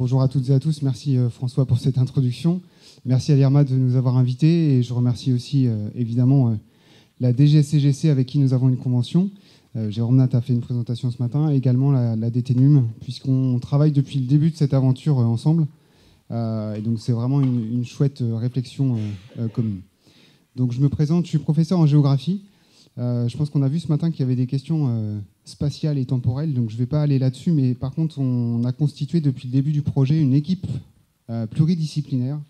Bonjour à toutes et à tous. Merci François pour cette introduction. Merci à l'IRMA de nous avoir invités et je remercie aussi évidemment la DGSCGC avec qui nous avons une convention. Jérôme Nat a fait une présentation ce matin, et également la DTNUM, puisqu'on travaille depuis le début de cette aventure ensemble. Et donc c'est vraiment une chouette réflexion commune. Donc je me présente, je suis professeur en géographie. Je pense qu'on a vu ce matin qu'il y avait des questions spatiales et temporelles, donc je ne vais pas aller là-dessus, mais par contre on a constitué depuis le début du projet une équipe pluridisciplinaire,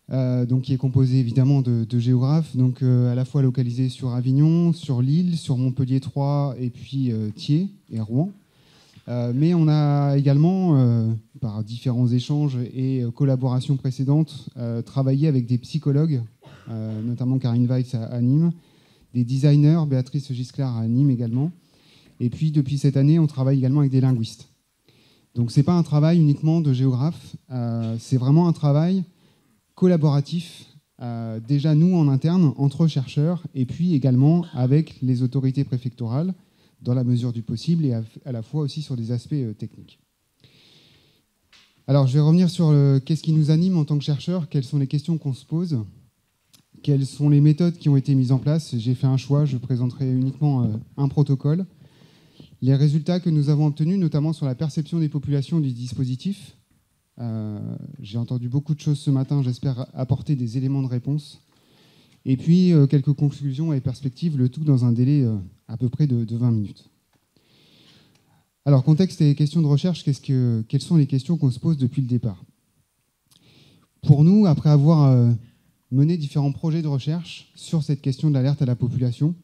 donc qui est composée évidemment de géographes, donc à la fois localisés sur Avignon, sur Lille, sur Montpellier 3 et puis Thiers et Rouen. Mais on a également, par différents échanges et collaborations précédentes, travaillé avec des psychologues, notamment Karine Weiss à Nîmes, des designers, Béatrice Gisclard à Nîmes également. Et puis, depuis cette année, on travaille également avec des linguistes. Donc, ce n'est pas un travail uniquement de géographes, c'est vraiment un travail collaboratif, déjà nous en interne, entre chercheurs, et puis également avec les autorités préfectorales, dans la mesure du possible, et à la fois aussi sur des aspects techniques. Alors, je vais revenir sur qu'est-ce qui nous anime en tant que chercheurs, quelles sont les questions qu'on se pose, quelles sont les méthodes qui ont été mises en place. J'ai fait un choix, je présenterai uniquement un protocole. Les résultats que nous avons obtenus, notamment sur la perception des populations du dispositif. J'ai entendu beaucoup de choses ce matin, j'espère apporter des éléments de réponse. Et puis, quelques conclusions et perspectives, le tout dans un délai à peu près de 20 minutes. Alors, contexte et questions de recherche, quelles sont les questions qu'on se pose depuis le départ? Pour nous, après avoir mené différents projets de recherche sur cette question de l'alerte à la population,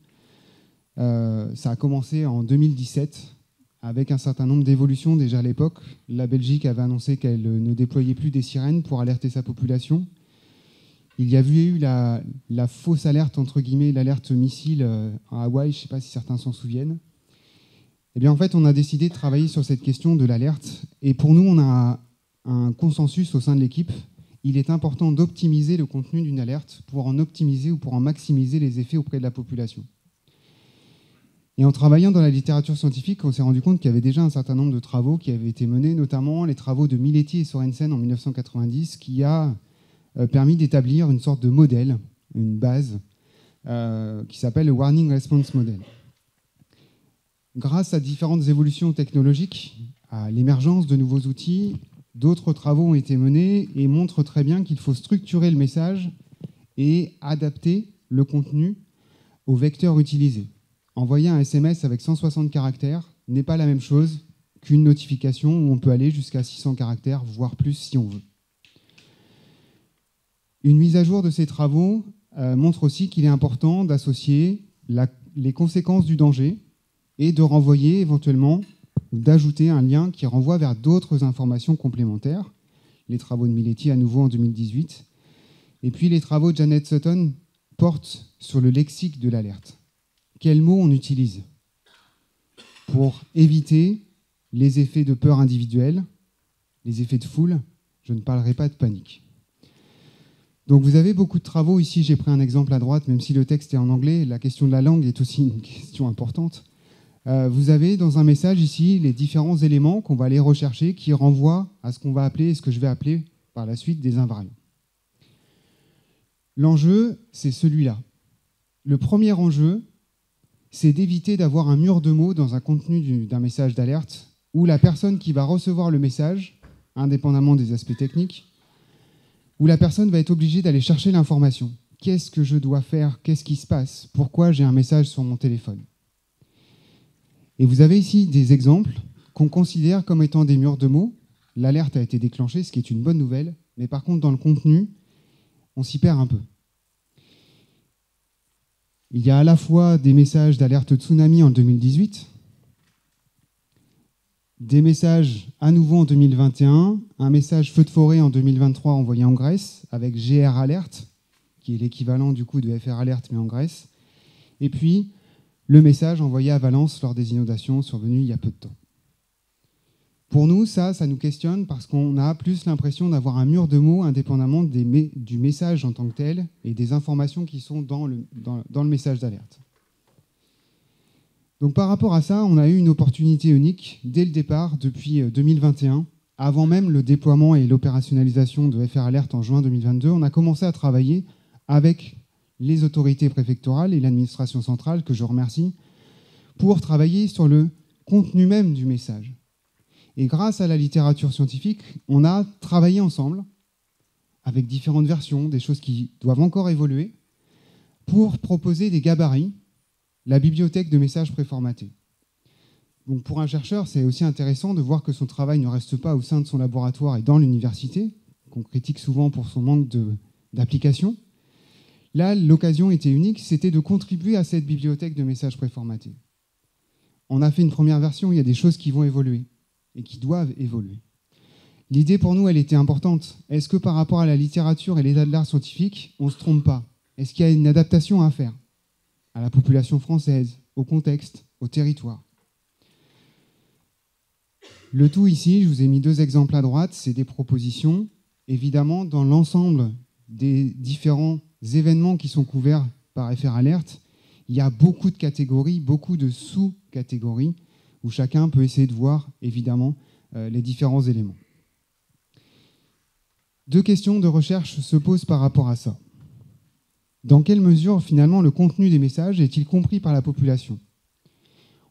ça a commencé en 2017, avec un certain nombre d'évolutions déjà à l'époque. La Belgique avait annoncé qu'elle ne déployait plus des sirènes pour alerter sa population. Il y avait eu la fausse alerte, entre guillemets, l'alerte missile à Hawaï, je ne sais pas si certains s'en souviennent. Eh bien, en fait, on a décidé de travailler sur cette question de l'alerte. Et pour nous, on a un consensus au sein de l'équipe. Il est important d'optimiser le contenu d'une alerte pour en optimiser ou pour en maximiser les effets auprès de la population. Et en travaillant dans la littérature scientifique, on s'est rendu compte qu'il y avait déjà un certain nombre de travaux qui avaient été menés, notamment les travaux de Miletti et Sorensen en 1990, qui a permis d'établir une sorte de modèle, une base, qui s'appelle le Warning Response Model. Grâce à différentes évolutions technologiques, à l'émergence de nouveaux outils, d'autres travaux ont été menés et montrent très bien qu'il faut structurer le message et adapter le contenu au vecteur utilisé. Envoyer un SMS avec 160 caractères n'est pas la même chose qu'une notification où on peut aller jusqu'à 600 caractères, voire plus si on veut. Une mise à jour de ces travaux montre aussi qu'il est important d'associer les conséquences du danger et de renvoyer éventuellement, ou d'ajouter un lien qui renvoie vers d'autres informations complémentaires. Les travaux de Miletti à nouveau en 2018. Et puis les travaux de Janet Sutton portent sur le lexique de l'alerte. Quels mots on utilise pour éviter les effets de peur individuelle, les effets de foule? Je ne parlerai pas de panique. Donc vous avez beaucoup de travaux ici, j'ai pris un exemple à droite, même si le texte est en anglais, la question de la langue est aussi une question importante. Vous avez dans un message ici les différents éléments qu'on va aller rechercher qui renvoient à ce qu'on va appeler et ce que je vais appeler par la suite des invariants. L'enjeu, c'est celui-là. Le premier enjeu, c'est d'éviter d'avoir un mur de mots dans un contenu d'un message d'alerte où la personne qui va recevoir le message, indépendamment des aspects techniques, où la personne va être obligée d'aller chercher l'information. Qu'est-ce que je dois faire? Qu'est-ce qui se passe? Pourquoi j'ai un message sur mon téléphone? Et vous avez ici des exemples qu'on considère comme étant des murs de mots. L'alerte a été déclenchée, ce qui est une bonne nouvelle, mais par contre, dans le contenu, on s'y perd un peu. Il y a à la fois des messages d'alerte tsunami en 2018, des messages à nouveau en 2021, un message feu de forêt en 2023 envoyé en Grèce avec GR Alert, qui est l'équivalent du coup de FR Alert mais en Grèce, et puis le message envoyé à Valence lors des inondations survenues il y a peu de temps. Pour nous, ça nous questionne parce qu'on a plus l'impression d'avoir un mur de mots indépendamment du message en tant que tel et des informations qui sont dans le message d'alerte. Donc par rapport à ça, on a eu une opportunité unique dès le départ, depuis 2021, avant même le déploiement et l'opérationnalisation de FR Alert en juin 2022, on a commencé à travailler avec les autorités préfectorales et l'administration centrale, que je remercie, pour travailler sur le contenu même du message. Et grâce à la littérature scientifique, on a travaillé ensemble avec différentes versions, des choses qui doivent encore évoluer, pour proposer des gabarits, la bibliothèque de messages préformatés. Donc pour un chercheur, c'est aussi intéressant de voir que son travail ne reste pas au sein de son laboratoire et dans l'université, qu'on critique souvent pour son manque d'application. Là, l'occasion était unique, c'était de contribuer à cette bibliothèque de messages préformatés. On a fait une première version, il y a des choses qui vont évoluer et qui doivent évoluer. L'idée pour nous, elle était importante. Est-ce que par rapport à la littérature et l'état de l'art scientifique, on ne se trompe pas? Est-ce qu'il y a une adaptation à faire à la population française, au contexte, au territoire? Le tout ici, je vous ai mis 2 exemples à droite, c'est des propositions. Évidemment, dans l'ensemble des différents événements qui sont couverts par FR Alert, il y a beaucoup de catégories, beaucoup de sous-catégories, où chacun peut essayer de voir, évidemment, les différents éléments. 2 questions de recherche se posent par rapport à ça. Dans quelle mesure, finalement, le contenu des messages est-il compris par la population?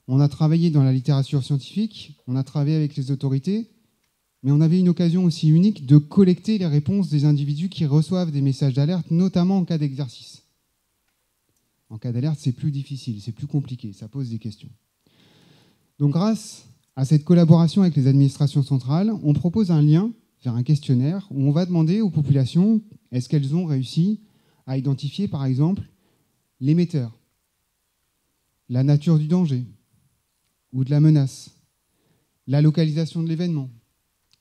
On a travaillé dans la littérature scientifique, on a travaillé avec les autorités, mais on avait une occasion aussi unique de collecter les réponses des individus qui reçoivent des messages d'alerte, notamment en cas d'exercice. En cas d'alerte, c'est plus difficile, c'est plus compliqué, ça pose des questions. Donc grâce à cette collaboration avec les administrations centrales, on propose un lien vers un questionnaire où on va demander aux populations est-ce qu'elles ont réussi à identifier, par exemple, l'émetteur, la nature du danger ou de la menace, la localisation de l'événement,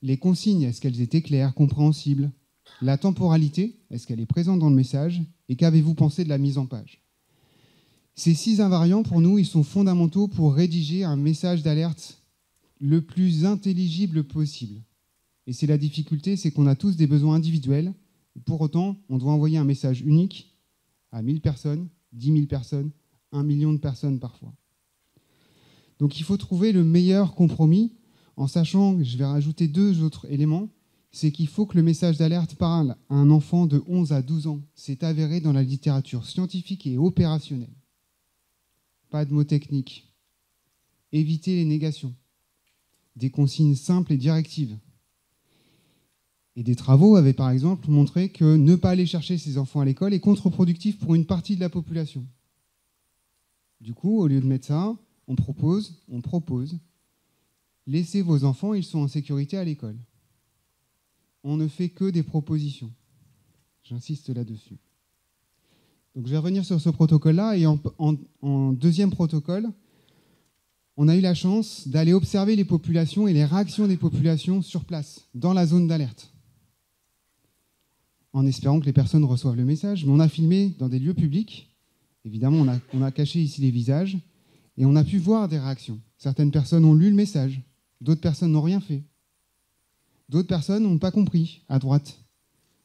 les consignes, est-ce qu'elles étaient claires, compréhensibles, la temporalité, est-ce qu'elle est présente dans le message, et qu'avez-vous pensé de la mise en page? Ces 6 invariants, pour nous, ils sont fondamentaux pour rédiger un message d'alerte le plus intelligible possible. Et c'est la difficulté, c'est qu'on a tous des besoins individuels. Pour autant, on doit envoyer un message unique à 1000 personnes, 10 000 personnes, 1 million de personnes parfois. Donc il faut trouver le meilleur compromis en sachant, je vais rajouter 2 autres éléments, c'est qu'il faut que le message d'alerte parle à un enfant de 11 à 12 ans. C'est avéré dans la littérature scientifique et opérationnelle. Pas de mots techniques. Éviter les négations. Des consignes simples et directives. Et des travaux avaient par exemple montré que ne pas aller chercher ses enfants à l'école est contre-productif pour une partie de la population. Du coup, au lieu de mettre ça, on propose, laissez vos enfants, ils sont en sécurité à l'école. On ne fait que des propositions. J'insiste là-dessus. Donc je vais revenir sur ce protocole-là, et en deuxième protocole, on a eu la chance d'aller observer les populations et les réactions des populations sur place, dans la zone d'alerte, en espérant que les personnes reçoivent le message. Mais on a filmé dans des lieux publics. Évidemment, on a caché ici les visages, et on a pu voir des réactions. Certaines personnes ont lu le message, d'autres personnes n'ont rien fait. D'autres personnes n'ont pas compris, à droite.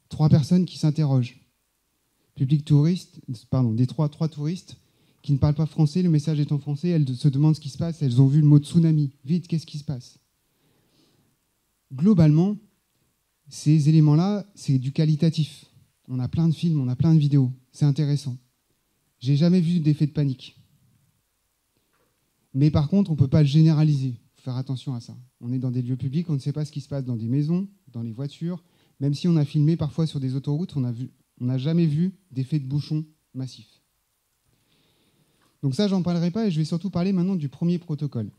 3 personnes qui s'interrogent. Public touriste, pardon, des 3 touristes qui ne parlent pas français, le message est en français, elles se demandent ce qui se passe, elles ont vu le mot tsunami. Vite, qu'est-ce qui se passe? Globalement, ces éléments-là, c'est du qualitatif. On a plein de films, on a plein de vidéos. C'est intéressant. J'ai jamais vu d'effet de panique. Mais par contre, on ne peut pas le généraliser. Il faut faire attention à ça. On est dans des lieux publics, on ne sait pas ce qui se passe dans des maisons, dans les voitures. Même si on a filmé parfois sur des autoroutes, on n'a jamais vu d'effet de bouchon massif. Donc ça, j'en parlerai pas, et je vais surtout parler maintenant du premier protocole.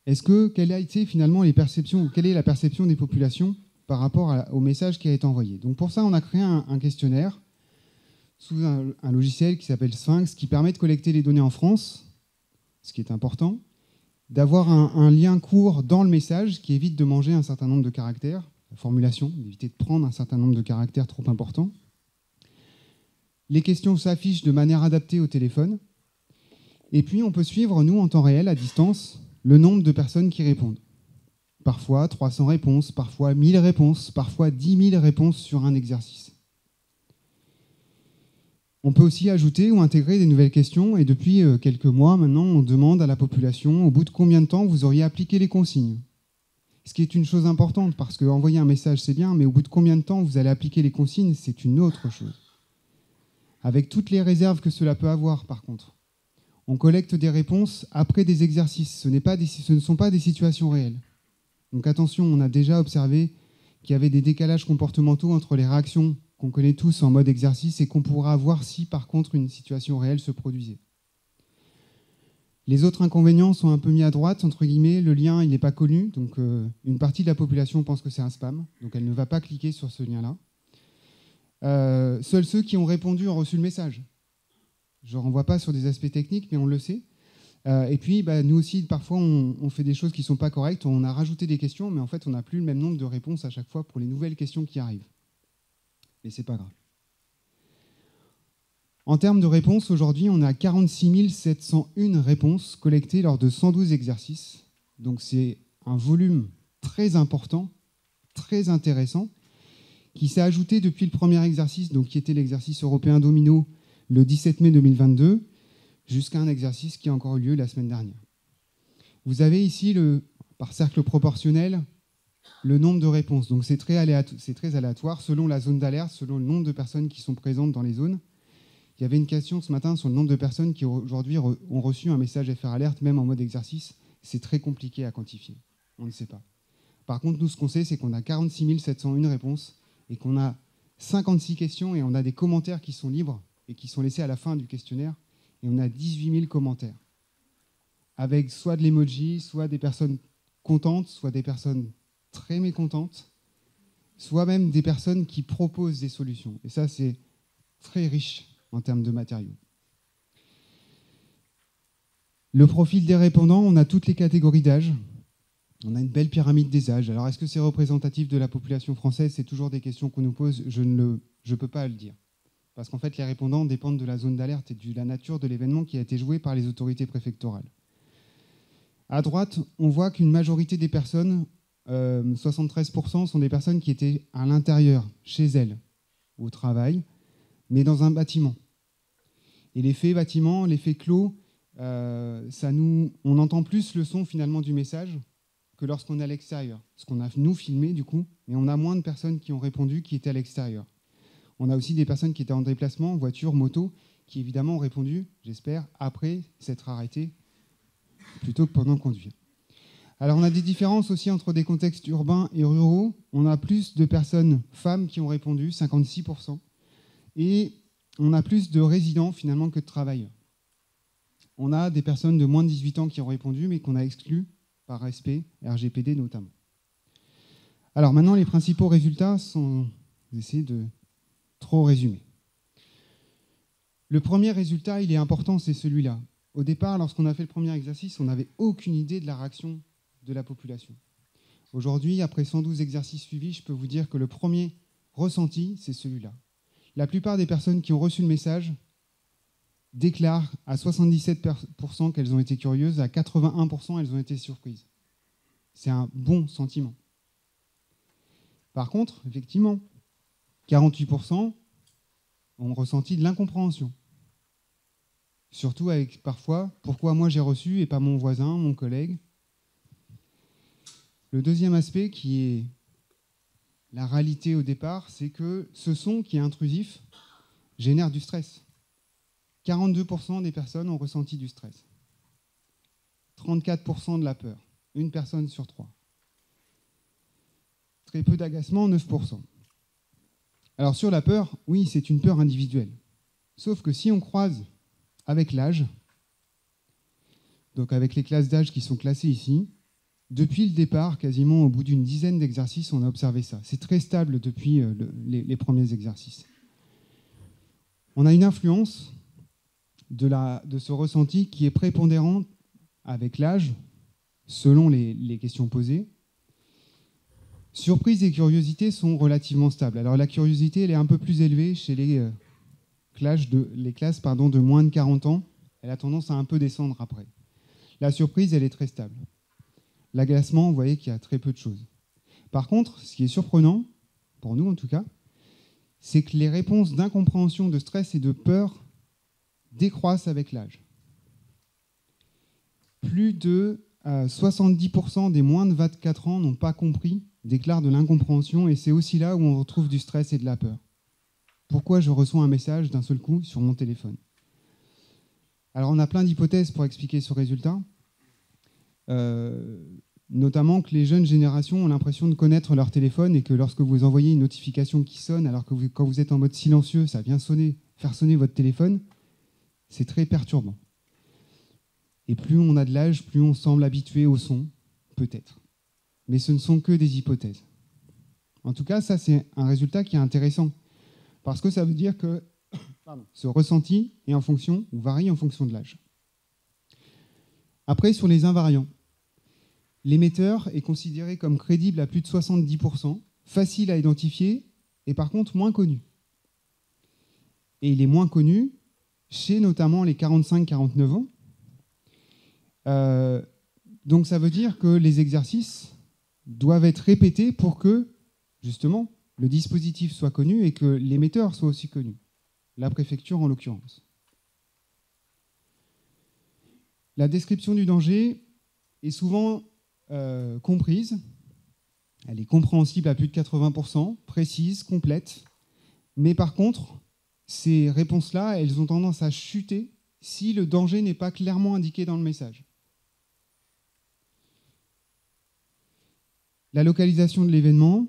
Quelle a été finalement les perceptions, quelle est la perception des populations par rapport au message qui a été envoyé? Donc pour ça, on a créé un questionnaire sous un logiciel qui s'appelle Sphinx, qui permet de collecter les données en France, ce qui est important, d'avoir un lien court dans le message qui évite de manger un certain nombre de caractères, la formulation, d'éviter de prendre un certain nombre de caractères trop importants. Les questions s'affichent de manière adaptée au téléphone. Et puis, on peut suivre, nous, en temps réel, à distance, le nombre de personnes qui répondent. Parfois 300 réponses, parfois 1000 réponses, parfois 10 000 réponses sur un exercice. On peut aussi ajouter ou intégrer des nouvelles questions, et depuis quelques mois maintenant, on demande à la population au bout de combien de temps vous auriez appliqué les consignes. Ce qui est une chose importante, parce qu'envoyer un message, c'est bien, mais au bout de combien de temps vous allez appliquer les consignes, c'est une autre chose. Avec toutes les réserves que cela peut avoir, par contre. On collecte des réponses après des exercices. Ce ne sont pas des situations réelles. Donc attention, on a déjà observé qu'il y avait des décalages comportementaux entre les réactions qu'on connaît tous en mode exercice et qu'on pourra avoir si, par contre, une situation réelle se produisait. Les autres inconvénients sont un peu mis à droite, entre guillemets. Le lien, il n'est pas connu. Donc une partie de la population pense que c'est un spam. Donc elle ne va pas cliquer sur ce lien-là. Seuls ceux qui ont répondu ont reçu le message. Je ne renvoie pas sur des aspects techniques, mais on le sait. Et puis, nous aussi, parfois, on fait des choses qui ne sont pas correctes. On a rajouté des questions, mais en fait, on n'a plus le même nombre de réponses à chaque fois pour les nouvelles questions qui arrivent. Mais ce n'est pas grave. En termes de réponses, aujourd'hui, on a 46 701 réponses collectées lors de 112 exercices. Donc, c'est un volume très important, très intéressant, qui s'est ajouté depuis le premier exercice, donc qui était l'exercice européen Domino, le 17 mai 2022, jusqu'à un exercice qui a encore eu lieu la semaine dernière. Vous avez ici, par cercle proportionnel, le nombre de réponses. Donc c'est très aléatoire selon la zone d'alerte, selon le nombre de personnes qui sont présentes dans les zones. Il y avait une question ce matin sur le nombre de personnes qui aujourd'hui ont reçu un message FR Alert, même en mode exercice. C'est très compliqué à quantifier. On ne sait pas. Par contre, nous, ce qu'on sait, c'est qu'on a 46 701 réponses et qu'on a 56 questions et on a des commentaires qui sont libres et qui sont laissés à la fin du questionnaire, et on a 18 000 commentaires, avec soit de l'emoji, soit des personnes contentes, soit des personnes très mécontentes, soit même des personnes qui proposent des solutions. Et ça, c'est très riche en termes de matériaux. Le profil des répondants, on a toutes les catégories d'âge. On a une belle pyramide des âges. Alors, est-ce que c'est représentatif de la population française? C'est toujours des questions qu'on nous pose. Je ne peux pas le dire. Parce qu'en fait, les répondants dépendent de la zone d'alerte et de la nature de l'événement qui a été joué par les autorités préfectorales. À droite, on voit qu'une majorité des personnes, 73%, sont des personnes qui étaient à l'intérieur, chez elles, au travail, mais dans un bâtiment. Et l'effet bâtiment, l'effet clos, on entend plus le son finalement du message que lorsqu'on est à l'extérieur. Ce qu'on a, nous, filmé du coup, mais on a moins de personnes qui ont répondu qui étaient à l'extérieur. On a aussi des personnes qui étaient en déplacement, voiture, moto, qui évidemment ont répondu, j'espère, après s'être arrêtées, plutôt que pendant conduire. Alors on a des différences aussi entre des contextes urbains et ruraux. On a plus de personnes, femmes, qui ont répondu, 56%, et on a plus de résidents finalement que de travailleurs. On a des personnes de moins de 18 ans qui ont répondu, mais qu'on a exclues par respect, RGPD notamment. Alors maintenant, les principaux résultats sont... J'essaie de trop résumé. Le premier résultat, il est important, c'est celui-là. Au départ, lorsqu'on a fait le premier exercice, on n'avait aucune idée de la réaction de la population. Aujourd'hui, après 112 exercices suivis, je peux vous dire que le premier ressenti, c'est celui-là. La plupart des personnes qui ont reçu le message déclarent à 77% qu'elles ont été curieuses, à 81% elles ont été surprises. C'est un bon sentiment. Par contre, effectivement, 48% ont ressenti de l'incompréhension. Surtout avec parfois, pourquoi moi j'ai reçu et pas mon voisin, mon collègue. Le deuxième aspect qui est la réalité au départ, c'est que ce son qui est intrusif génère du stress. 42% des personnes ont ressenti du stress. 34% de la peur. Une personne sur 3. Très peu d'agacement, 9%. Alors sur la peur, oui, c'est une peur individuelle. Sauf que si on croise avec l'âge, donc avec les classes d'âge qui sont classées ici, depuis le départ, quasiment au bout d'une dizaine d'exercices, on a observé ça. C'est très stable depuis les premiers exercices. On a une influence de ce ressenti qui est prépondérante avec l'âge, selon les questions posées. Surprise et curiosité sont relativement stables. Alors la curiosité, elle est un peu plus élevée chez les classes de moins de 40 ans. Elle a tendance à un peu descendre après. La surprise, elle est très stable. L'agacement, vous voyez qu'il y a très peu de choses. Par contre, ce qui est surprenant, pour nous en tout cas, c'est que les réponses d'incompréhension, de stress et de peur décroissent avec l'âge. Plus de 70% des moins de 24 ans n'ont pas compris, déclarent de l'incompréhension, et c'est aussi là où on retrouve du stress et de la peur. Pourquoi je reçois un message d'un seul coup sur mon téléphone? Alors on a plein d'hypothèses pour expliquer ce résultat, notamment que les jeunes générations ont l'impression de connaître leur téléphone et que lorsque vous envoyez une notification qui sonne, alors que quand vous êtes en mode silencieux, ça vient faire sonner votre téléphone, c'est très perturbant. Et plus on a de l'âge, plus on semble habitué au son, peut-être. Mais ce ne sont que des hypothèses. En tout cas, ça, c'est un résultat qui est intéressant, parce que ça veut dire que ce ressenti est en fonction, ou varie en fonction de l'âge. Après, sur les invariants, l'émetteur est considéré comme crédible à plus de 70%, facile à identifier, et par contre moins connu. Et il est moins connu chez notamment les 45-49 ans. Donc ça veut dire que les exercices doivent être répétés pour que, justement, le dispositif soit connu et que l'émetteur soit aussi connu. La préfecture en l'occurrence. La description du danger est souvent comprise. Elle est compréhensible à plus de 80%, précise, complète. Mais par contre, ces réponses-là, elles ont tendance à chuter si le danger n'est pas clairement indiqué dans le message. La localisation de l'événement,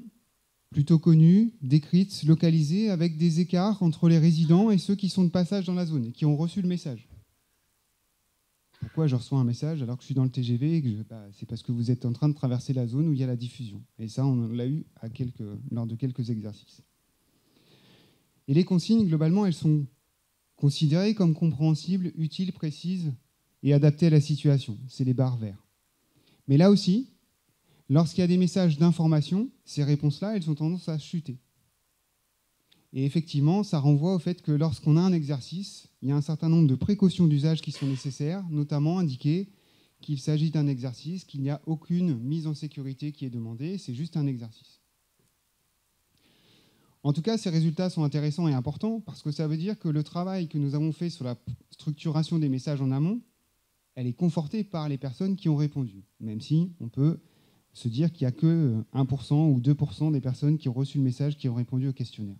plutôt connue, décrite, localisée, avec des écarts entre les résidents et ceux qui sont de passage dans la zone et qui ont reçu le message. Pourquoi je reçois un message alors que je suis dans le TGV et que c'est parce que vous êtes en train de traverser la zone où il y a la diffusion. Et ça, on l'a eu lors de quelques exercices. Et les consignes, globalement, elles sont considérées comme compréhensibles, utiles, précises et adaptées à la situation. C'est les barres vertes. Mais là aussi, lorsqu'il y a des messages d'information, ces réponses-là, elles ont tendance à chuter. Et effectivement, ça renvoie au fait que lorsqu'on a un exercice, il y a un certain nombre de précautions d'usage qui sont nécessaires, notamment indiquer qu'il s'agit d'un exercice, qu'il n'y a aucune mise en sécurité qui est demandée, c'est juste un exercice. En tout cas, ces résultats sont intéressants et importants parce que ça veut dire que le travail que nous avons fait sur la structuration des messages en amont, elle est confortée par les personnes qui ont répondu, même si on peut se dire qu'il n'y a que 1% ou 2% des personnes qui ont reçu le message qui ont répondu au questionnaire.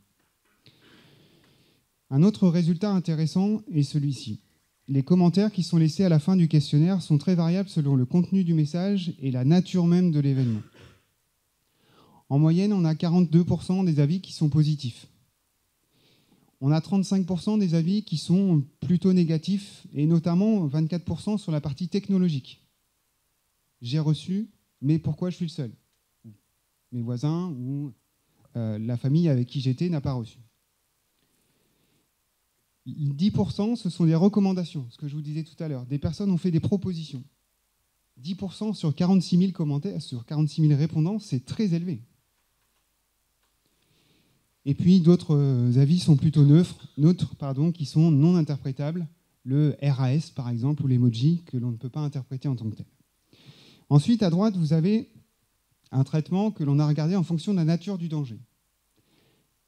Un autre résultat intéressant est celui-ci. Les commentaires qui sont laissés à la fin du questionnaire sont très variables selon le contenu du message et la nature même de l'événement. En moyenne, on a 42% des avis qui sont positifs. On a 35% des avis qui sont plutôt négatifs, et notamment 24% sur la partie technologique. J'ai reçu, mais pourquoi je suis le seul? Mes voisins ou la famille avec qui j'étais n'a pas reçu. 10%, ce sont des recommandations, ce que je vous disais tout à l'heure. Des personnes ont fait des propositions. 10% sur 46 000 commentaires, sur 46 000 répondants, c'est très élevé. Et puis d'autres avis sont plutôt neutres, qui sont non interprétables, le RAS par exemple, ou l'emoji, que l'on ne peut pas interpréter en tant que tel. Ensuite, à droite, vous avez un traitement que l'on a regardé en fonction de la nature du danger.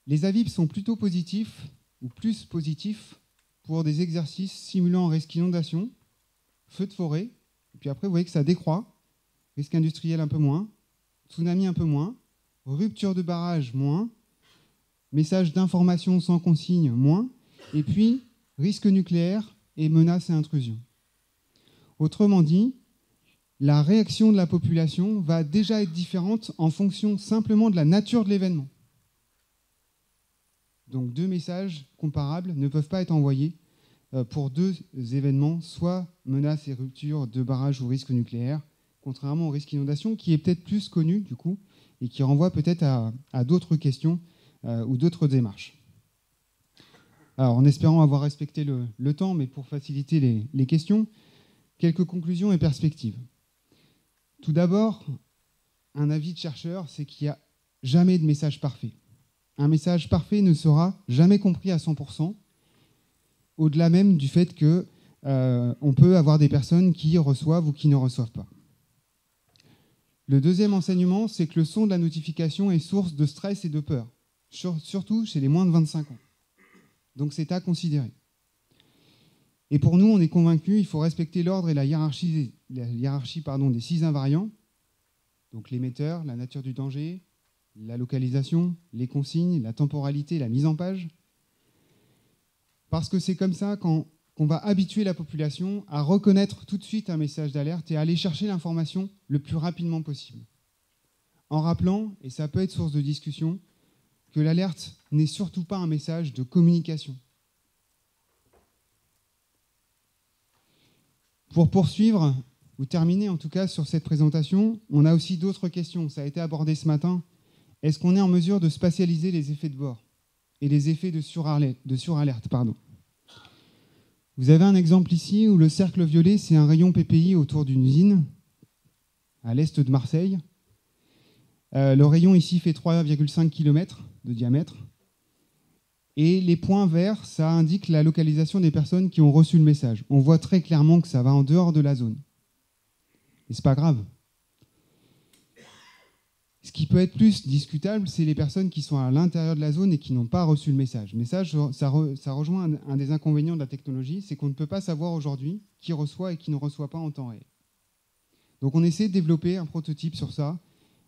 Les avis sont plutôt positifs, ou plus positifs, pour des exercices simulant risque inondation, feu de forêt, et puis après vous voyez que ça décroît, risque industriel un peu moins, tsunami un peu moins, rupture de barrage moins, message d'information sans consigne moins, et puis risque nucléaire et menace et intrusion. Autrement dit, la réaction de la population va déjà être différente en fonction simplement de la nature de l'événement. Donc deux messages comparables ne peuvent pas être envoyés pour deux événements, soit menace et rupture de barrage ou risque nucléaire, contrairement au risque inondation, qui est peut-être plus connu du coup, et qui renvoie peut-être à d'autres questions ou d'autres démarches. Alors, en espérant avoir respecté le temps, mais pour faciliter les questions, quelques conclusions et perspectives. Tout d'abord, un avis de chercheur, c'est qu'il n'y a jamais de message parfait. Un message parfait ne sera jamais compris à 100%, au-delà même du fait qu'on peut avoir des personnes qui reçoivent ou qui ne reçoivent pas. Le deuxième enseignement, c'est que le son de la notification est source de stress et de peur, surtout chez les moins de 25 ans. Donc c'est à considérer. Et pour nous, on est convaincus, il faut respecter l'ordre et la hiérarchie des 6 invariants, donc l'émetteur, la nature du danger, la localisation, les consignes, la temporalité, la mise en page. Parce que c'est comme ça qu'on va habituer la population à reconnaître tout de suite un message d'alerte et à aller chercher l'information le plus rapidement possible. En rappelant, et ça peut être source de discussion, que l'alerte n'est surtout pas un message de communication. Pour poursuivre, ou terminer en tout cas sur cette présentation, on a aussi d'autres questions. Ça a été abordé ce matin. Est-ce qu'on est en mesure de spatialiser les effets de bord et les effets de suralerte, pardon. Vous avez un exemple ici où le cercle violet, c'est un rayon PPI autour d'une usine à l'est de Marseille. Le rayon ici fait 3,5 km de diamètre. Et les points verts, ça indique la localisation des personnes qui ont reçu le message. On voit très clairement que ça va en dehors de la zone. Et c'est pas grave. Ce qui peut être plus discutable, c'est les personnes qui sont à l'intérieur de la zone et qui n'ont pas reçu le message. Mais ça rejoint un des inconvénients de la technologie, c'est qu'on ne peut pas savoir aujourd'hui qui reçoit et qui ne reçoit pas en temps réel. Donc on essaie de développer un prototype sur ça,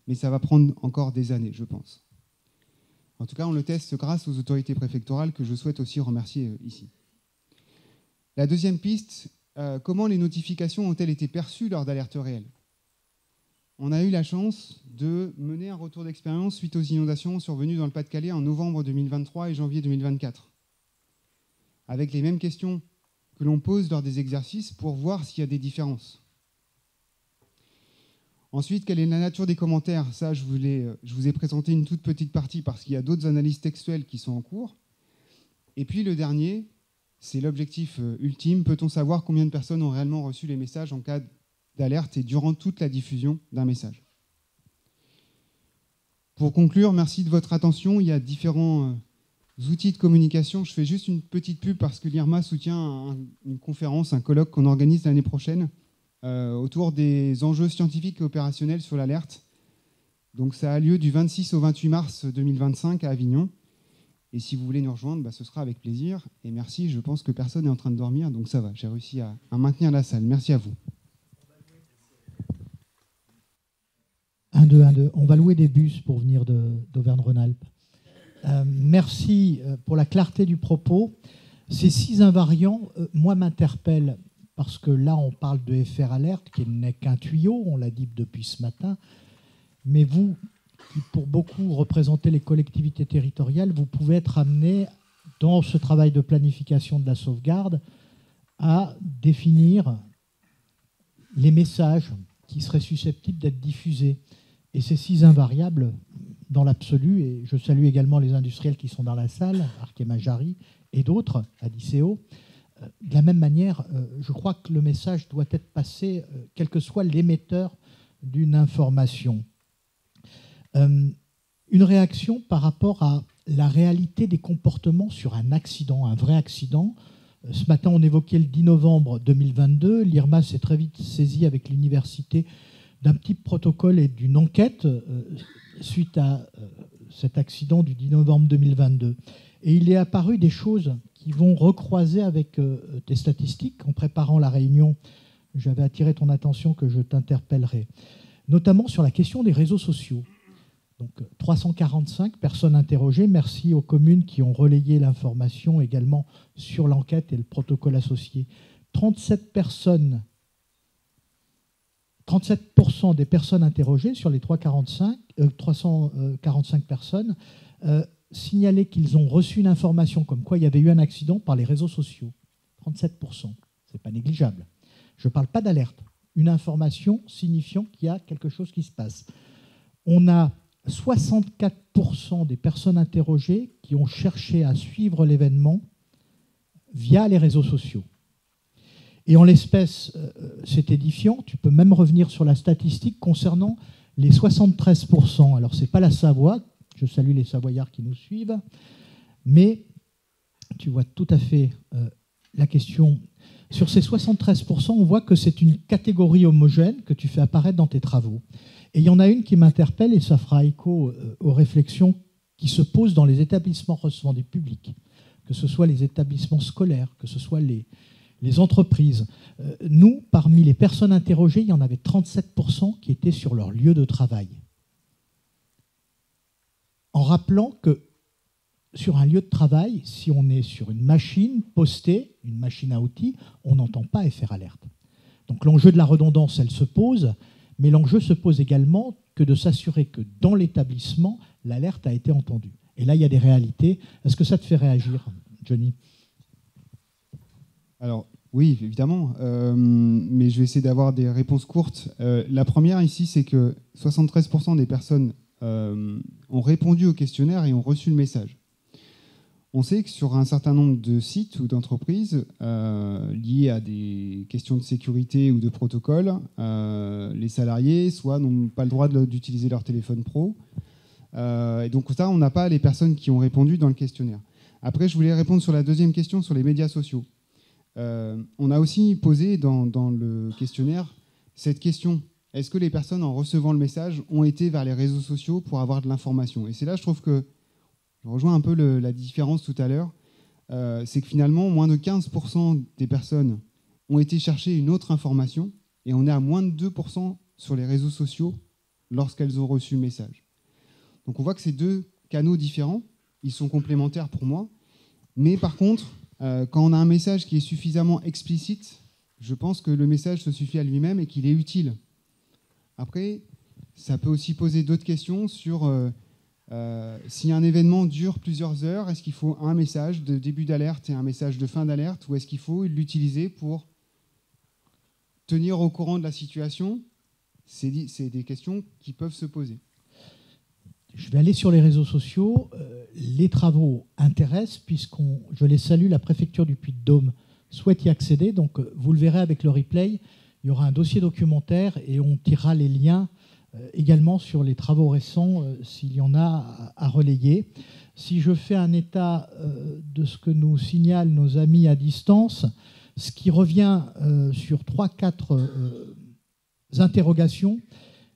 mais ça va prendre encore des années, je pense. En tout cas, on le teste grâce aux autorités préfectorales que je souhaite aussi remercier ici. La deuxième piste, comment les notifications ont-elles été perçues lors d'alertes réelles ? On a eu la chance de mener un retour d'expérience suite aux inondations survenues dans le Pas-de-Calais en novembre 2023 et janvier 2024, avec les mêmes questions que l'on pose lors des exercices pour voir s'il y a des différences. Ensuite, quelle est la nature des commentaires ? Ça, je vous ai présenté une toute petite partie parce qu'il y a d'autres analyses textuelles qui sont en cours. Et puis le dernier, c'est l'objectif ultime. Peut-on savoir combien de personnes ont réellement reçu les messages en cas d'alerte et durant toute la diffusion d'un message ? Pour conclure, merci de votre attention. Il y a différents outils de communication. Je fais juste une petite pub parce que l'IRMA soutient une conférence, un colloque qu'on organise l'année prochaine autour des enjeux scientifiques et opérationnels sur l'alerte. Donc ça a lieu du 26 au 28 mars 2025 à Avignon. Et si vous voulez nous rejoindre, ce sera avec plaisir. Et merci, je pense que personne n'est en train de dormir, donc ça va. J'ai réussi à maintenir la salle. Merci à vous. 1, 2, 1, 2. On va louer des bus pour venir d'Auvergne-Rhône-Alpes. Merci pour la clarté du propos. Ces 6 invariants, moi, m'interpellent parce que là, on parle de FR Alert, qui n'est qu'un tuyau, on l'a dit depuis ce matin. Mais vous, qui pour beaucoup représentez les collectivités territoriales, vous pouvez être amené, dans ce travail de planification de la sauvegarde, à définir les messages qui seraient susceptibles d'être diffusés. Et ces 6 invariables, dans l'absolu, et je salue également les industriels qui sont dans la salle, Arkema Jari et d'autres, Adiceo, de la même manière, je crois que le message doit être passé, quel que soit l'émetteur d'une information. Une réaction par rapport à la réalité des comportements sur un accident, un vrai accident. Ce matin, on évoquait le 10 novembre 2022. L'IRMA s'est très vite saisi avec l'université d'un petit protocole et d'une enquête suite à cet accident du 10 novembre 2022. Et il est apparu des choses qui vont recroiser avec tes statistiques. En préparant la réunion, j'avais attiré ton attention que je t'interpellerai, notamment sur la question des réseaux sociaux. Donc 345 personnes interrogées. Merci aux communes qui ont relayé l'information également sur l'enquête et le protocole associé. 37% des personnes interrogées sur les 345 personnes signalaient qu'ils ont reçu une information comme quoi il y avait eu un accident par les réseaux sociaux. 37%. Ce n'est pas négligeable. Je ne parle pas d'alerte. Une information signifiant qu'il y a quelque chose qui se passe. On a 64% des personnes interrogées qui ont cherché à suivre l'événement via les réseaux sociaux. Et en l'espèce, c'est édifiant. Tu peux même revenir sur la statistique concernant les 73%. Alors, ce n'est pas la Savoie. Je salue les Savoyards qui nous suivent. Mais tu vois tout à fait la question. Sur ces 73%, on voit que c'est une catégorie homogène que tu fais apparaître dans tes travaux. Et il y en a une qui m'interpelle, et ça fera écho aux réflexions qui se posent dans les établissements recevant du public, que ce soit les établissements scolaires, que ce soit les les entreprises. Nous, parmi les personnes interrogées, il y en avait 37% qui étaient sur leur lieu de travail. En rappelant que sur un lieu de travail, si on est sur une machine postée, une machine à outils, on n'entend pas FR Alert. Donc l'enjeu de la redondance, elle se pose, mais l'enjeu se pose également que de s'assurer que dans l'établissement, l'alerte a été entendue. Et là, il y a des réalités. Est-ce que ça te fait réagir, Johnny ? Alors, oui, évidemment, mais je vais essayer d'avoir des réponses courtes. La première ici, c'est que 73% des personnes ont répondu au questionnaire et ont reçu le message. On sait que sur un certain nombre de sites ou d'entreprises liés à des questions de sécurité ou de protocole, les salariés soit n'ont pas le droit d'utiliser leur téléphone pro. Et donc ça, on n'a pas les personnes qui ont répondu dans le questionnaire. Après, je voulais répondre sur la deuxième question sur les médias sociaux. On a aussi posé dans le questionnaire cette question. Est-ce que les personnes, en recevant le message, ont été vers les réseaux sociaux pour avoir de l'information ? Et c'est là, je trouve que je rejoins un peu la différence tout à l'heure. C'est que finalement, moins de 15% des personnes ont été chercher une autre information et on est à moins de 2% sur les réseaux sociaux lorsqu'elles ont reçu le message. Donc on voit que ces deux canaux différents, ils sont complémentaires pour moi. Mais par contre, quand on a un message qui est suffisamment explicite, je pense que le message se suffit à lui-même et qu'il est utile. Après, ça peut aussi poser d'autres questions sur si un événement dure plusieurs heures, est-ce qu'il faut un message de début d'alerte et un message de fin d'alerte, ou est-ce qu'il faut l'utiliser pour tenir au courant de la situation ? C'est des questions qui peuvent se poser. Je vais aller sur les réseaux sociaux. Les travaux intéressent, je les salue, la préfecture du Puy-de-Dôme souhaite y accéder. Donc, vous le verrez avec le replay, il y aura un dossier documentaire et on tirera les liens également sur les travaux récents s'il y en a à relayer. Si je fais un état de ce que nous signalent nos amis à distance, ce qui revient sur 3-4 interrogations,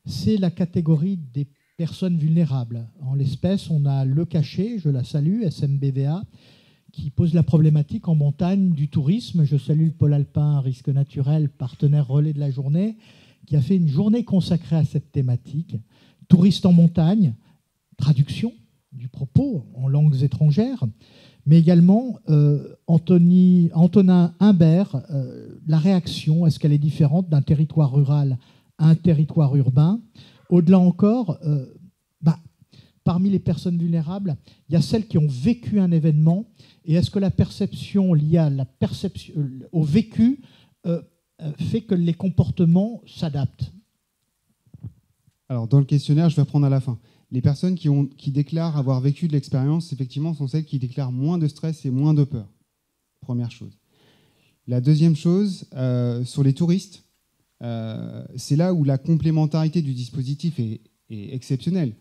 c'est la catégorie des personnes vulnérables. En l'espèce, on a Le Cachet, je la salue, SMBVA, qui pose la problématique en montagne du tourisme. Je salue le Pôle Alpin Risque Naturel, partenaire relais de la journée, qui a fait une journée consacrée à cette thématique. Touristes en montagne, traduction du propos en langues étrangères, mais également Antonin Humbert, la réaction, est-ce qu'elle est différente d'un territoire rural à un territoire urbain ? Au-delà encore, parmi les personnes vulnérables, il y a celles qui ont vécu un événement, et est-ce que la perception liée à au vécu fait que les comportements s'adaptent ? Alors, dans le questionnaire, je vais reprendre à la fin. Les personnes qui déclarent avoir vécu de l'expérience, effectivement, sont celles qui déclarent moins de stress et moins de peur. Première chose. La deuxième chose, sur les touristes, c'est là où la complémentarité du dispositif est exceptionnelle.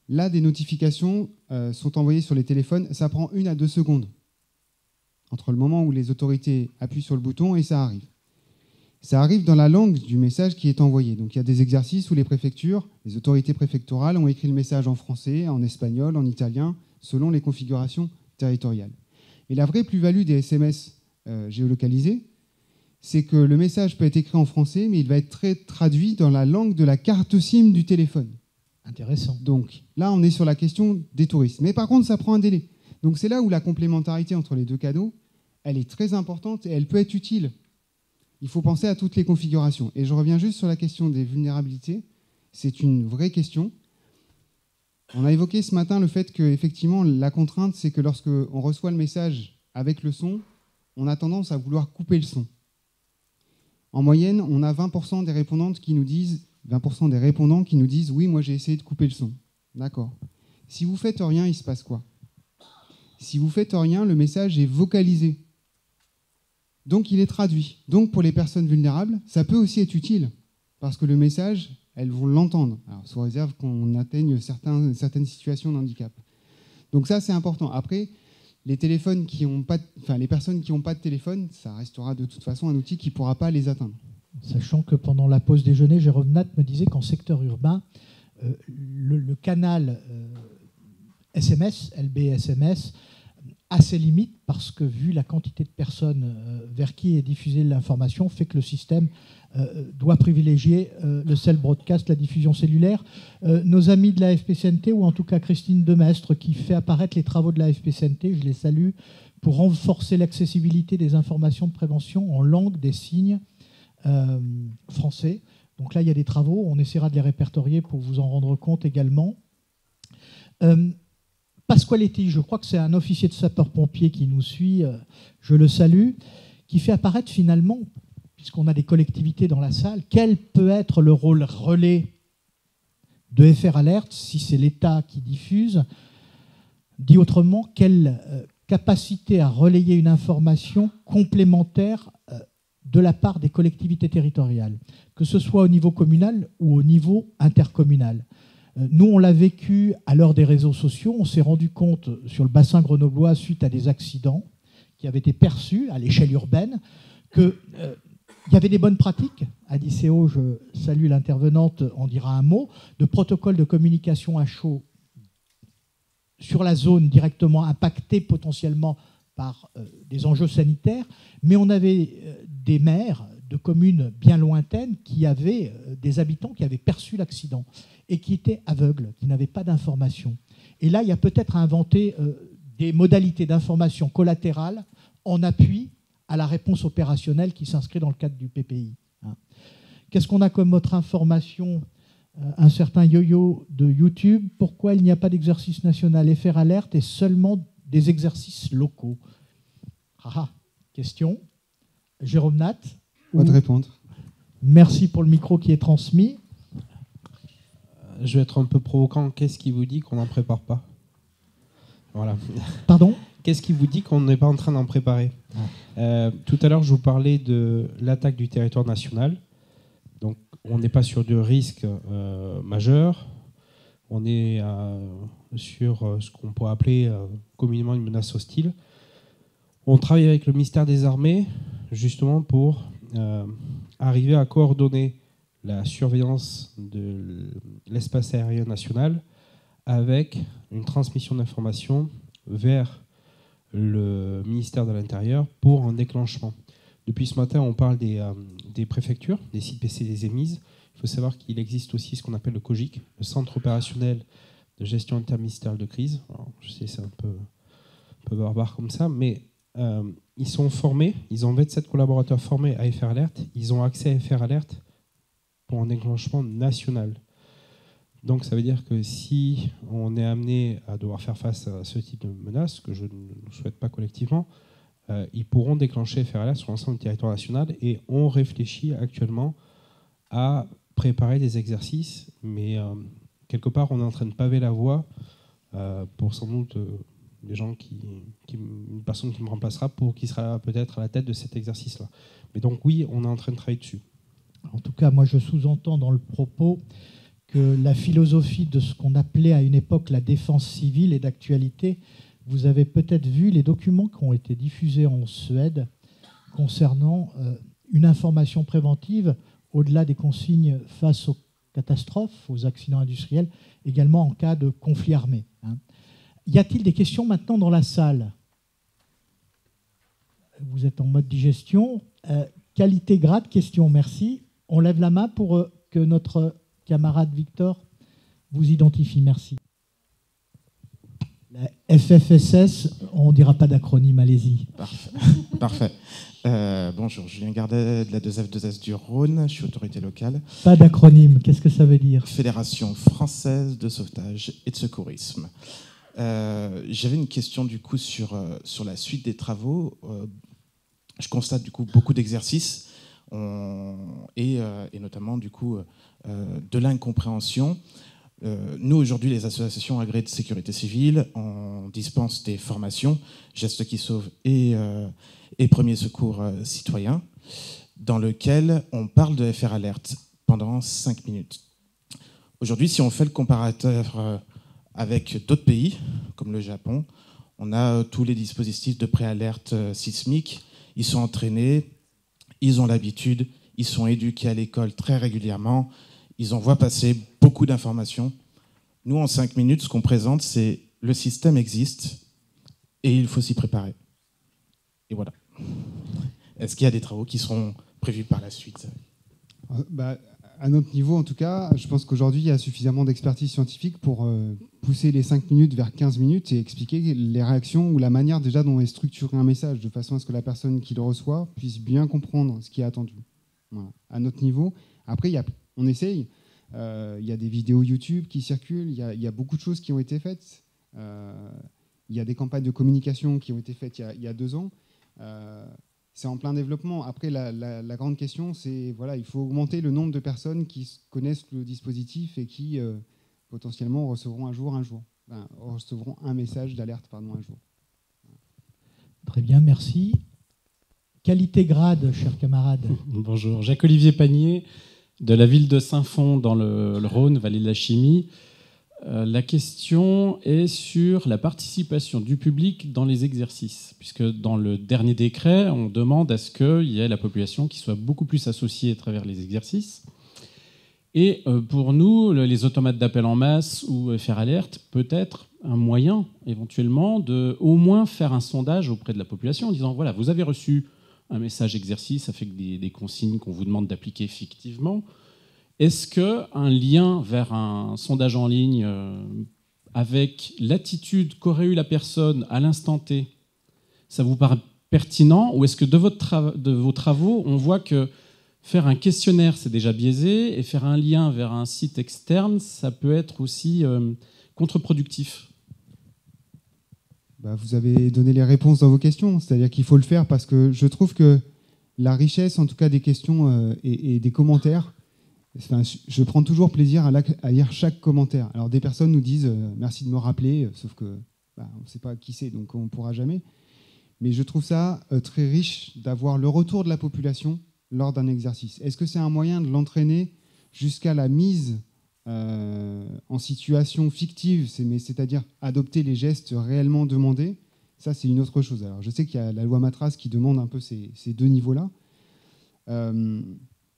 Là, des notifications sont envoyées sur les téléphones. Ça prend 1 à 2 secondes entre le moment où les autorités appuient sur le bouton et ça arrive. Ça arrive dans la langue du message qui est envoyé. Donc il y a des exercices où les préfectures, les autorités préfectorales ont écrit le message en français, en espagnol, en italien, selon les configurations territoriales. Et la vraie plus-value des SMS géolocalisés, c'est que le message peut être écrit en français, mais il va être traduit dans la langue de la carte SIM du téléphone. Intéressant. Donc là, on est sur la question des touristes. Mais par contre, ça prend un délai. Donc c'est là où la complémentarité entre les deux canaux, elle est très importante et elle peut être utile. Il faut penser à toutes les configurations. Et je reviens juste sur la question des vulnérabilités. C'est une vraie question. On a évoqué ce matin le fait qu'effectivement, la contrainte, c'est que lorsqu'on reçoit le message avec le son, on a tendance à vouloir couper le son. En moyenne, on a 20% des répondantes qui nous disent, 20% des répondants qui nous disent « Oui, moi j'ai essayé de couper le son ». D'accord. Si vous faites rien, il se passe quoi ? Si vous faites rien, le message est vocalisé. Donc il est traduit. Donc pour les personnes vulnérables, ça peut aussi être utile, parce que le message, elles vont l'entendre, alors sous réserve qu'on atteigne certaines situations de handicap. Donc ça, c'est important. Après, les personnes qui n'ont pas de téléphone, ça restera de toute façon un outil qui ne pourra pas les atteindre. Sachant que pendant la pause déjeuner, Jérôme Nat me disait qu'en secteur urbain, le canal SMS, LB SMS, a ses limites parce que, vu la quantité de personnes vers qui est diffusée l'information, fait que le système doit privilégier le cell broadcast, la diffusion cellulaire. Nos amis de la FPCNT, ou en tout cas Christine Demestre, qui fait apparaître les travaux de la FPCNT, je les salue, pour renforcer l'accessibilité des informations de prévention en langue des signes français. Donc là, il y a des travaux, on essaiera de les répertorier pour vous en rendre compte également. Pasqualetti, je crois que c'est un officier de sapeur-pompier qui nous suit, je le salue, qui fait apparaître finalement, puisqu'on a des collectivités dans la salle, quel peut être le rôle relais de FR Alert si c'est l'État qui diffuse. Dit autrement, quelle capacité à relayer une information complémentaire de la part des collectivités territoriales, que ce soit au niveau communal ou au niveau intercommunal. Nous, on l'a vécu à l'heure des réseaux sociaux. On s'est rendu compte sur le bassin grenoblois, suite à des accidents qui avaient été perçus à l'échelle urbaine, qu'il y avait des bonnes pratiques. À l'ICO, je salue l'intervenante, on dira un mot, de protocole de communication à chaud sur la zone directement impactée potentiellement par des enjeux sanitaires, mais on avait des maires de communes bien lointaines qui avaient des habitants qui avaient perçu l'accident et qui étaient aveugles, qui n'avaient pas d'information. Et là, il y a peut-être à inventer des modalités d'information collatérale en appui à la réponse opérationnelle qui s'inscrit dans le cadre du PPI. Qu'est-ce qu'on a comme autre information ? Un certain yo-yo de YouTube. Pourquoi il n'y a pas d'exercice national FR Alert et seulement des exercices locaux ? Question. Jérôme Nat. Pas de répondre. Merci pour le micro qui est transmis. Je vais être un peu provocant. Qu'est-ce qui vous dit qu'on n'en prépare pas ? Voilà. Pardon ? Qu'est-ce qui vous dit qu'on n'est pas en train d'en préparer ? Tout à l'heure, je vous parlais de l'attaque du territoire national. Donc, on n'est pas sur du risque majeur. On est sur ce qu'on pourrait appeler communément une menace hostile. On travaille avec le ministère des Armées, justement, pour arriver à coordonner la surveillance de l'espace aérien national avec une transmission d'informations vers le ministère de l'Intérieur pour un déclenchement. Depuis ce matin, on parle des préfectures, des sites PC des émises. Il faut savoir qu'il existe aussi ce qu'on appelle le COGIC, le Centre opérationnel de gestion interministérielle de crise. Alors, je sais, c'est un peu barbare comme ça, mais ils sont formés, ils ont 27 collaborateurs formés à FR Alert, ils ont accès à FR Alert pour un déclenchement national. Donc ça veut dire que si on est amené à devoir faire face à ce type de menace, que je ne souhaite pas collectivement, ils pourront déclencher FR Alert sur l'ensemble du territoire national, et on réfléchit actuellement à préparer des exercices, mais quelque part on est en train de paver la voie pour sans doute des gens une personne qui me remplacera, qui sera peut-être à la tête de cet exercice-là. Mais donc oui, on est en train de travailler dessus. En tout cas, moi je sous-entends dans le propos que la philosophie de ce qu'on appelait à une époque la défense civile est d'actualité. Vous avez peut-être vu les documents qui ont été diffusés en Suède concernant une information préventive au-delà des consignes face aux catastrophes, aux accidents industriels, également en cas de conflit armé. Y a-t-il des questions maintenant dans la salle ? Vous êtes en mode digestion. Qualité, grade, question, merci. On lève la main pour que notre camarade Victor vous identifie. Merci. La FFSS, on ne dira pas d'acronyme, allez-y. Parfait. Bonjour, Julien Gardet de la 2F2S du Rhône, je suis autorité locale. Pas d'acronyme, qu'est-ce que ça veut dire ? Fédération française de sauvetage et de secourisme. J'avais une question du coup sur la suite des travaux. Je constate du coup beaucoup d'exercices et notamment du coup de l'incompréhension. Nous aujourd'hui, les associations agréées de sécurité civile, on dispense des formations, gestes qui sauvent et premiers secours citoyens, dans lequel on parle de FR Alert pendant 5 minutes. Aujourd'hui, si on fait le comparateur avec d'autres pays, comme le Japon, on a tous les dispositifs de préalerte sismique. Ils sont entraînés, ils ont l'habitude, ils sont éduqués à l'école très régulièrement, ils en voient passer beaucoup d'informations. Nous, en 5 minutes, ce qu'on présente, c'est le système existe, et il faut s'y préparer. Et voilà. Est-ce qu'il y a des travaux qui seront prévus par la suite ? À notre niveau, en tout cas, je pense qu'aujourd'hui, il y a suffisamment d'expertise scientifique pour pousser les 5 minutes vers 15 minutes et expliquer les réactions ou la manière déjà dont est structuré un message, de façon à ce que la personne qui le reçoit puisse bien comprendre ce qui est attendu. Voilà. À notre niveau. Après, on essaye. Il y a des vidéos YouTube qui circulent. Il y a beaucoup de choses qui ont été faites. Il y a des campagnes de communication qui ont été faites il y a 2 ans. C'est en plein développement. Après, la grande question, c'est voilà, il faut augmenter le nombre de personnes qui connaissent le dispositif et qui potentiellement recevront recevront un message d'alerte un jour. Très bien, merci. Qualité-grade, chers camarades. Bonjour, Jacques-Olivier Panier, de la ville de Saint-Fond, dans le Rhône, vallée de la Chimie. La question est sur la participation du public dans les exercices, puisque dans le dernier décret, on demande à ce qu'il y ait la population qui soit beaucoup plus associée à travers les exercices. Et pour nous, les automates d'appel en masse ou FR Alert peut être un moyen, éventuellement, de au moins faire un sondage auprès de la population en disant, voilà, vous avez reçu un message exercice avec des consignes qu'on vous demande d'appliquer fictivement. Est-ce qu'un lien vers un sondage en ligne avec l'attitude qu'aurait eu la personne à l'instant T, ça vous paraît pertinent? Ou est-ce que de vos travaux, on voit que faire un questionnaire, c'est déjà biaisé, et faire un lien vers un site externe, ça peut être aussi contre-productif? Vous avez donné les réponses dans vos questions, c'est-à-dire qu'il faut le faire parce que je trouve que la richesse, en tout cas des questions et des commentaires, je prends toujours plaisir à lire chaque commentaire. Alors des personnes nous disent merci de me rappeler, sauf que on ne sait pas qui c'est, donc on ne pourra jamais. Mais je trouve ça très riche d'avoir le retour de la population lors d'un exercice. Est-ce que c'est un moyen de l'entraîner jusqu'à la mise en situation fictive, c'est-à-dire adopter les gestes réellement demandés? Ça, c'est une autre chose. Alors je sais qu'il y a la loi Matras qui demande un peu ces 2 niveaux-là.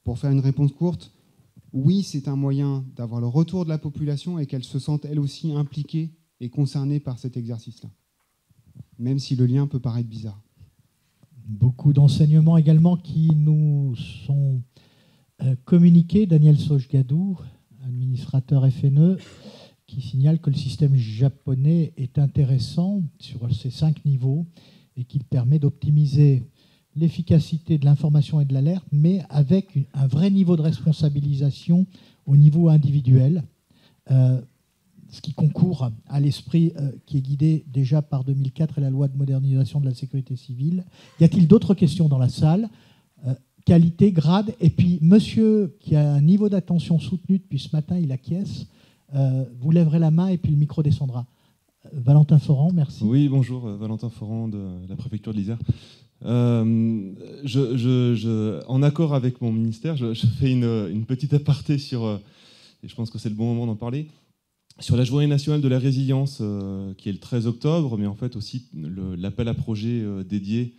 Pour faire une réponse courte, oui, c'est un moyen d'avoir le retour de la population et qu'elle se sente elle aussi impliquée et concernée par cet exercice-là, même si le lien peut paraître bizarre. Beaucoup d'enseignements également qui nous sont communiqués. Daniel Sojgadou, administrateur FNE, qui signale que le système japonais est intéressant sur ces 5 niveaux et qu'il permet d'optimiser l'efficacité de l'information et de l'alerte, mais avec un vrai niveau de responsabilisation au niveau individuel, ce qui concourt à l'esprit qui est guidé déjà par 2004 et la loi de modernisation de la sécurité civile. Y a-t-il d'autres questions dans la salle? Qualité, grade, et puis monsieur qui a un niveau d'attention soutenu depuis ce matin, il acquiesce, vous lèverez la main et puis le micro descendra. Valentin Foran, merci. Oui, bonjour, Valentin Foran de la préfecture de l'Isère. En accord avec mon ministère, je fais une petite aparté sur, et je pense que c'est le bon moment d'en parler, sur la journée nationale de la résilience qui est le 13 octobre, mais en fait aussi l'appel à projet dédié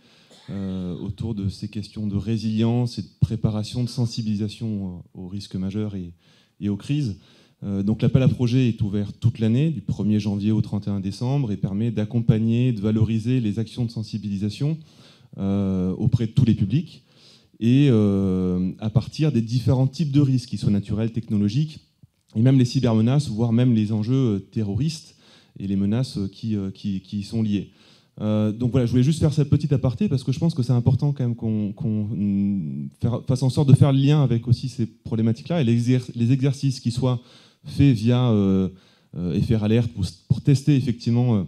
autour de ces questions de résilience et de préparation, de sensibilisation aux risques majeurs et aux crises. Donc l'appel à projet est ouvert toute l'année, du 1er janvier au 31 décembre, et permet d'accompagner, de valoriser les actions de sensibilisation auprès de tous les publics, et à partir des différents types de risques, qu'ils soient naturels, technologiques, et même les cybermenaces, voire même les enjeux terroristes et les menaces qui y sont liées. Donc voilà, je voulais juste faire cette petite aparté parce que je pense que c'est important quand même qu'on fasse en sorte de faire le lien avec aussi ces problématiques-là, et les exercices qui soient faits via FR Alert pour tester effectivement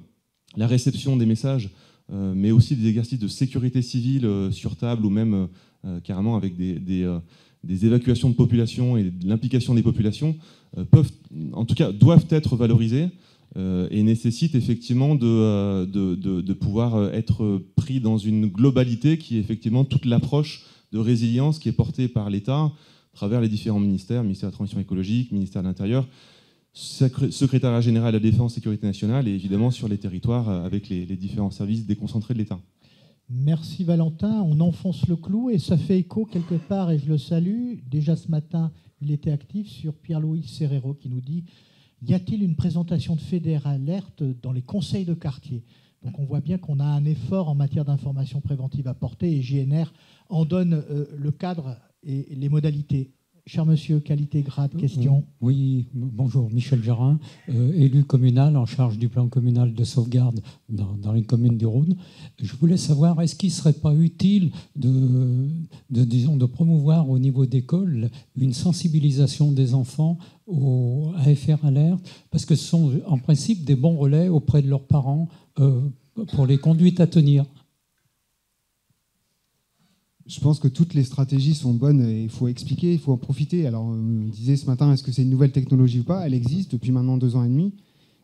la réception des messages, mais aussi des exercices de sécurité civile sur table, ou même carrément avec des évacuations de population et de l'implication des populations, doivent être valorisés et nécessitent effectivement de pouvoir être pris dans une globalité qui est effectivement toute l'approche de résilience qui est portée par l'État à travers les différents ministères, ministère de la Transition écologique, ministère de l'Intérieur, secrétariat général à la Défense et Sécurité nationale, et évidemment sur les territoires avec les différents services déconcentrés de l'État. Merci Valentin, on enfonce le clou et ça fait écho quelque part, et je le salue. Déjà ce matin, il était actif sur Pierre-Louis Serrero qui nous dit: y a-t-il une présentation de FR Alert dans les conseils de quartier? Donc on voit bien qu'on a un effort en matière d'information préventive à porter et JNR en donne le cadre et les modalités. Cher monsieur, qualité, grade, question. Oui, bonjour, Michel Gérin, élu communal en charge du plan communal de sauvegarde dans les communes du Rhône. Je voulais savoir, est-ce qu'il ne serait pas utile de promouvoir au niveau d'école une sensibilisation des enfants au AFR Alert, parce que ce sont en principe des bons relais auprès de leurs parents pour les conduites à tenir. Je pense que toutes les stratégies sont bonnes et il faut expliquer, il faut en profiter. Alors, on disait ce matin, est-ce que c'est une nouvelle technologie ou pas? Elle existe depuis maintenant 2 ans et demi.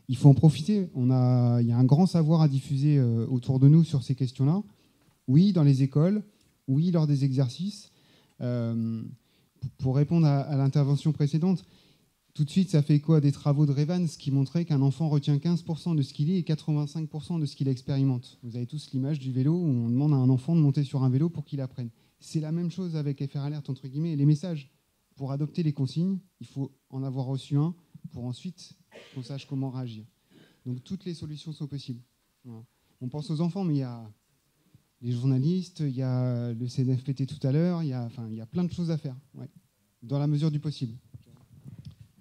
Il faut en profiter. Il y a un grand savoir à diffuser autour de nous sur ces questions-là. Oui, dans les écoles. Oui, lors des exercices. Pour répondre à l'intervention précédente, tout de suite, ça fait écho à des travaux de Revans qui montraient qu'un enfant retient 15% de ce qu'il lit et 85% de ce qu'il expérimente. Vous avez tous l'image du vélo où on demande à un enfant de monter sur un vélo pour qu'il apprenne. C'est la même chose avec FR Alert, entre guillemets, les messages. Pour adopter les consignes, il faut en avoir reçu un pour ensuite qu'on sache comment réagir. Donc toutes les solutions sont possibles. Voilà. On pense aux enfants, mais il y a les journalistes, il y a le CNFPT tout à l'heure, il y a plein de choses à faire, ouais, dans la mesure du possible.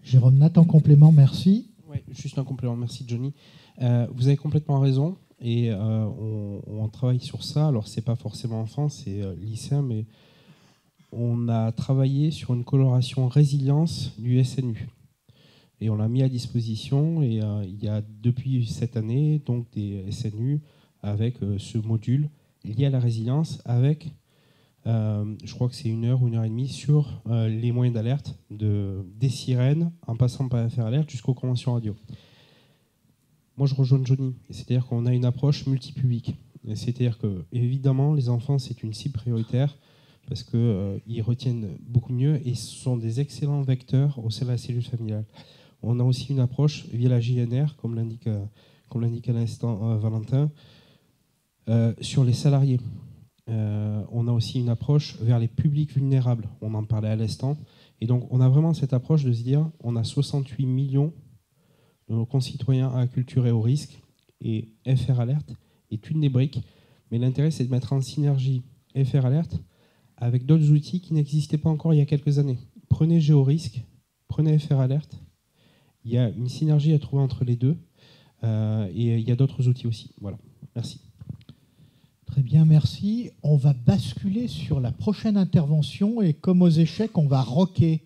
Jérôme Nathan, complément, merci. Oui, juste un complément, merci Johnny. Vous avez complètement raison et on travaille sur ça. Alors, ce n'est pas forcément enfant, c'est lycéen, mais on a travaillé sur une coloration résilience du SNU. Et on l'a mis à disposition et il y a depuis cette année donc des SNU avec ce module lié à la résilience avec... je crois que c'est 1 heure ou 1 heure et demie sur les moyens d'alerte, des sirènes, en passant par FR Alert jusqu'aux conventions radio. Moi, je rejoins Johnny. C'est-à-dire qu'on a une approche multipublique. C'est-à-dire que, évidemment, les enfants, c'est une cible prioritaire parce qu'ils retiennent beaucoup mieux et ce sont des excellents vecteurs au sein de la cellule familiale. On a aussi une approche via la JNR, comme l'indique à l'instant Valentin, sur les salariés. On a aussi une approche vers les publics vulnérables, on en parlait à l'instant, et donc on a vraiment cette approche de se dire on a 68 millions de nos concitoyens acculturés au risque, et FR Alert est une des briques, mais l'intérêt c'est de mettre en synergie FR Alert avec d'autres outils qui n'existaient pas encore il y a quelques années. Prenez GeoRisque, prenez FR Alert, il y a une synergie à trouver entre les deux, et il y a d'autres outils aussi. Voilà, merci. Très bien, merci. On va basculer sur la prochaine intervention et comme aux échecs, on va rocker.